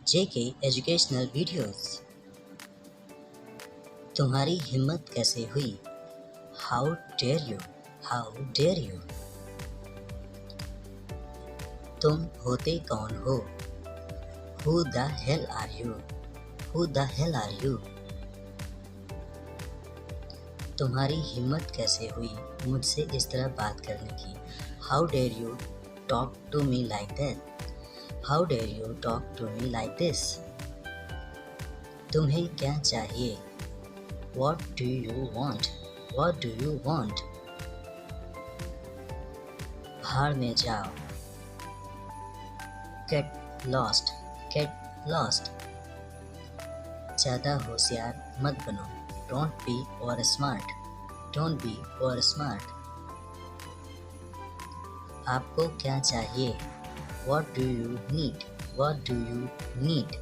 जेके educational videos. तुम्हारी हिम्मत कैसे हुई? How dare you, how dare you. तुम होते कौन हो? Who the hell are you, who the hell are you. तुम्हारी हिम्मत कैसे हुई मुझसे इस तरह बात करने की? How dare you talk to me like that, how dare you talk to me like this. तुम्हें क्या चाहिए? What do you want? What do you want? भाड़ में जाओ। Get lost, get lost। ज़्यादा होशियार मत बनो। Don't be over smart, don't be over smart। आपको क्या चाहिए? What do you need? What do you need?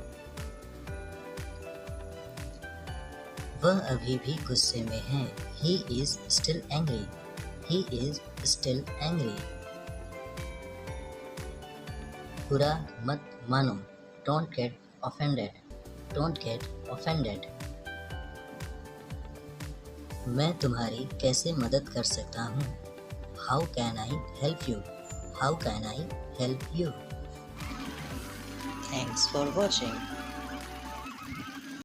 वह अभी भी गुस्से में है। He is still angry, he is still angry। बुरा मत मानो। Don't get offended, don't get offended। मैं तुम्हारी कैसे मदद कर सकता हूँ? How can I help you? How can I help you? Thanks for watching.